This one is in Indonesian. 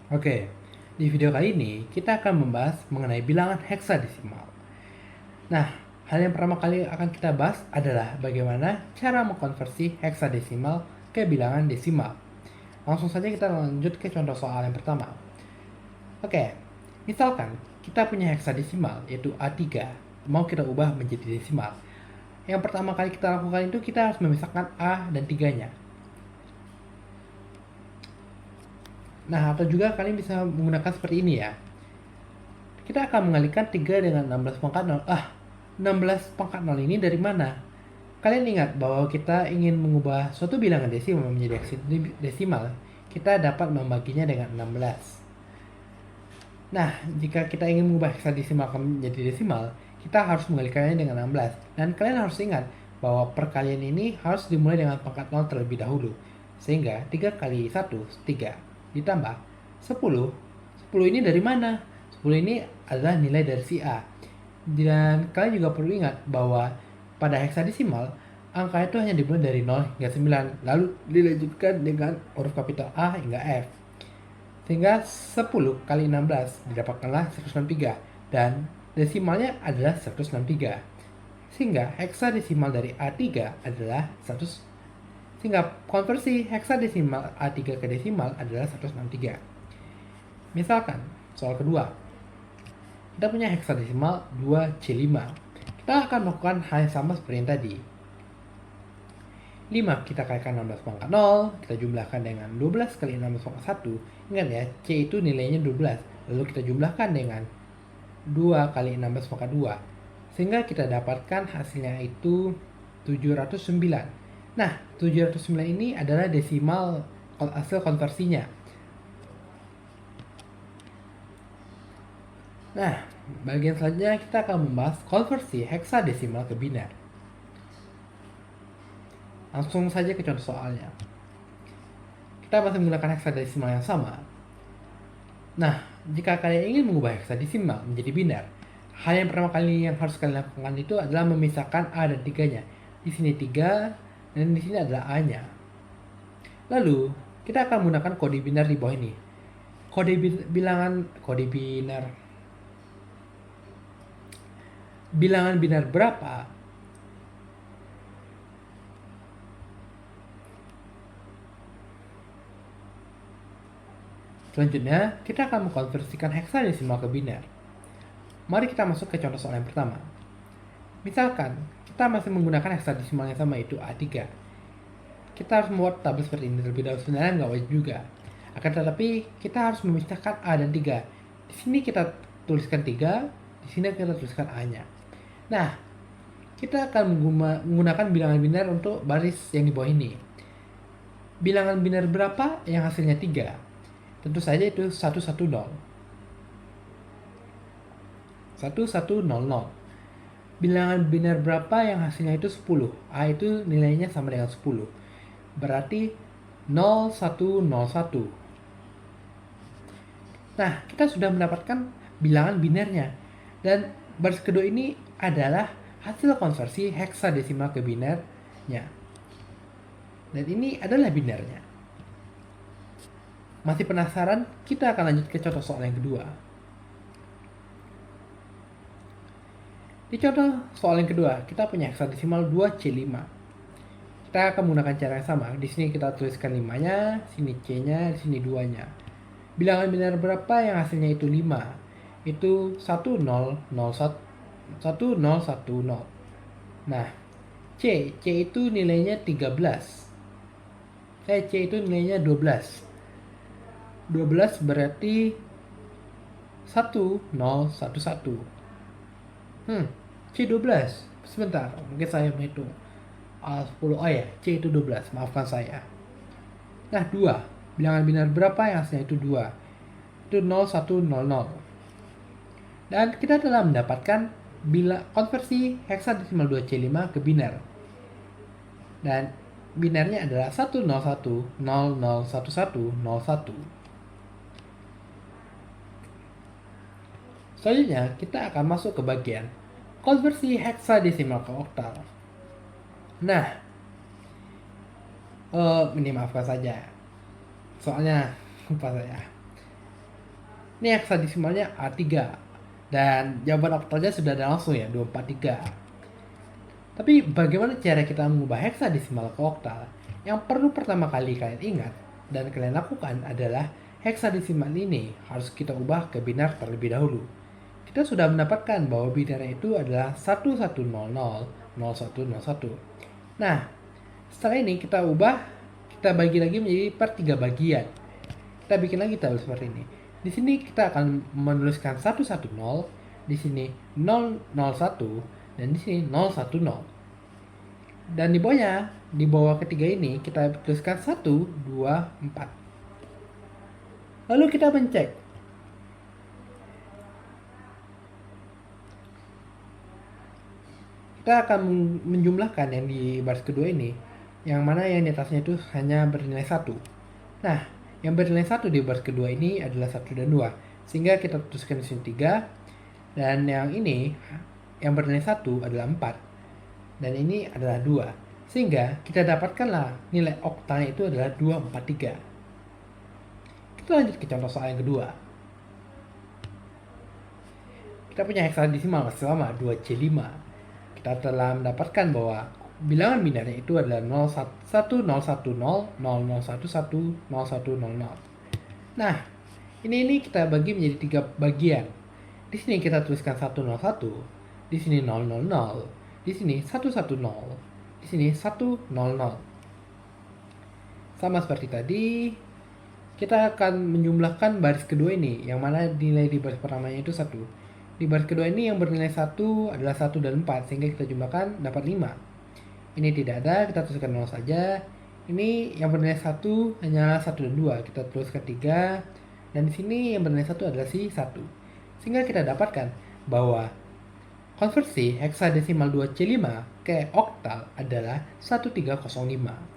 Oke, di video kali ini kita akan membahas mengenai bilangan heksadesimal. Nah, hal yang pertama kali akan kita bahas adalah bagaimana cara mengkonversi heksadesimal ke bilangan desimal. Langsung saja kita lanjut ke contoh soal yang pertama. Oke, misalkan kita punya heksadesimal yaitu A3, mau kita ubah menjadi desimal. Yang pertama kali kita lakukan itu kita harus memisahkan A dan 3-nya. Nah, atau juga kalian bisa menggunakan seperti ini ya. Kita akan mengalihkan 3 dengan 16 pangkat 0. 16 pangkat 0 ini dari mana? Kalian ingat bahwa kita ingin mengubah suatu bilangan desimal menjadi heksadesimal, kita dapat membaginya dengan 16. Nah, jika kita ingin mengubah heksadesimal menjadi desimal, kita harus mengalihkannya dengan 16. Dan kalian harus ingat bahwa perkalian ini harus dimulai dengan pangkat 0 terlebih dahulu. Sehingga 3 kali 1, 3. Ditambah 10. 10 ini dari mana? 10 ini adalah nilai dari si A. Dan kalian juga perlu ingat bahwa pada heksadesimal, angka itu hanya dimulai dari 0 hingga 9, lalu dilanjutkan dengan huruf kapital A hingga F. Sehingga 10 kali 16 didapatkanlah 163, dan desimalnya adalah 163. Sehingga heksadesimal dari A3 adalah 100. Sehingga konversi heksadesimal A3 ke desimal adalah 163. Misalkan, soal kedua. Kita punya heksadesimal 2C5. Kita akan melakukan hal yang sama seperti yang tadi. 5 kita kalikan 16 pangkat 0, kita jumlahkan dengan 12 kali 16 pangkat 1. Ingat ya, C itu nilainya 12. Lalu kita jumlahkan dengan 2 kali 16 pangkat 2. Sehingga kita dapatkan hasilnya itu 709. Nah, 709 ini adalah desimal hasil konversinya. Nah, bagian selanjutnya kita akan membahas konversi heksadesimal ke biner. Langsung saja ke contoh soalnya. Kita masih menggunakan heksadesimal yang sama. Nah, jika kalian ingin mengubah heksadesimal menjadi biner, hal yang pertama kali yang harus kalian lakukan itu adalah memisahkan A dan 3-nya. Di sini 3 dan di sini adalah A-nya. Lalu, kita akan menggunakan kode biner di bawah ini. Bilangan biner berapa selanjutnya, kita akan mengkonversikan heksadesimal ke biner. Mari kita masuk ke contoh soal yang pertama. Misalkan, kita masih menggunakan heksadesimal yang sama, yaitu A3. Kita harus membuat tabel seperti ini terlebih dahulu, sebenarnya nggak wajib juga. Akan tetapi, kita harus memisahkan A dan 3. Di sini kita tuliskan 3, di sini kita tuliskan A-nya. Nah, kita akan menggunakan bilangan biner untuk baris yang di bawah ini. Bilangan biner berapa yang hasilnya 3? Tentu saja itu 110. 1100. Bilangan biner berapa yang hasilnya itu 10? A itu nilainya sama dengan 10. Berarti 0101. Nah, kita sudah mendapatkan bilangan binernya. Dan baris kedua ini adalah hasil konversi heksadesimal ke binernya. Dan ini adalah binernya. Masih penasaran? Kita akan lanjut ke contoh soal yang kedua. Di contoh soal yang kedua, kita punya heksadesimal 2C5. Kita akan menggunakan cara yang sama. Di sini kita tuliskan 5-nya, sini C-nya, di sini 2-nya. Bilangan biner berapa yang hasilnya itu 5? Itu 1010. Nah, C itu nilainya 13. C itu nilainya 12. 12 berarti 1011. C12. Sebentar, mungkin saya menghitung. 10, oh ya, C itu 12, maafkan saya. Nah, 2. Bilangan biner berapa yang hasilnya itu 2? Itu 0100. Dan kita telah mendapatkan konversi heksadesimal 2C5 ke biner. Dan binernya adalah 101001101. Selanjutnya, kita akan masuk ke bagian konversi heksadesimal ke oktal. Nah, ini maafkan saja. Soalnya lupa saya. Ini heksadesimalnya A3. Dan jawaban oktalnya sudah ada langsung ya, 243. Tapi bagaimana cara kita mengubah heksadesimal ke oktal? Yang perlu pertama kali kalian ingat dan kalian lakukan adalah heksadesimal ini harus kita ubah ke binar terlebih dahulu. Kita sudah mendapatkan bahwa binarnya itu adalah 1100 0101. Nah, setelah ini kita ubah, kita bagi lagi menjadi per 3 bagian. Kita bikin lagi tabel seperti ini. Di sini kita akan menuliskan 110, di sini 001, dan di sini 010. Dan di bawahnya, di bawah ketiga ini kita tuliskan 1, 2, 4. Lalu kita mencek. Kita akan menjumlahkan yang di baris kedua ini, yang mana yang di atasnya itu hanya bernilai 1. Nah, yang bernilai 1 di baris kedua ini adalah 1 dan 2. Sehingga kita tuliskan di sini 3. Dan yang ini, yang bernilai 1 adalah 4. Dan ini adalah 2. Sehingga kita dapatkanlah nilai oktalnya itu adalah 243. Kita lanjut ke contoh soal yang kedua. Kita punya heksadesimal masih sama, 2C5. Kita telah mendapatkan bahwa bilangan binarnya itu adalah 0100011110100. Nah, ini kita bagi menjadi 3 bagian. Di sini kita tuliskan 101, di sini 000, di sini 110, di sini 100. Sama seperti tadi, kita akan menjumlahkan baris kedua ini, yang mana nilai di baris pertamanya itu 1. Di baris kedua ini yang bernilai 1 adalah 1 dan 4, sehingga kita jumlahkan dapat 5. Ini tidak ada, kita tuliskan 0 saja. Ini yang bernilai 1 hanyalah 1 dan 2, kita tuliskan 3. Dan di sini yang bernilai 1 adalah si 1. Sehingga kita dapatkan bahwa konversi heksadesimal 2C5 ke oktal adalah 1305.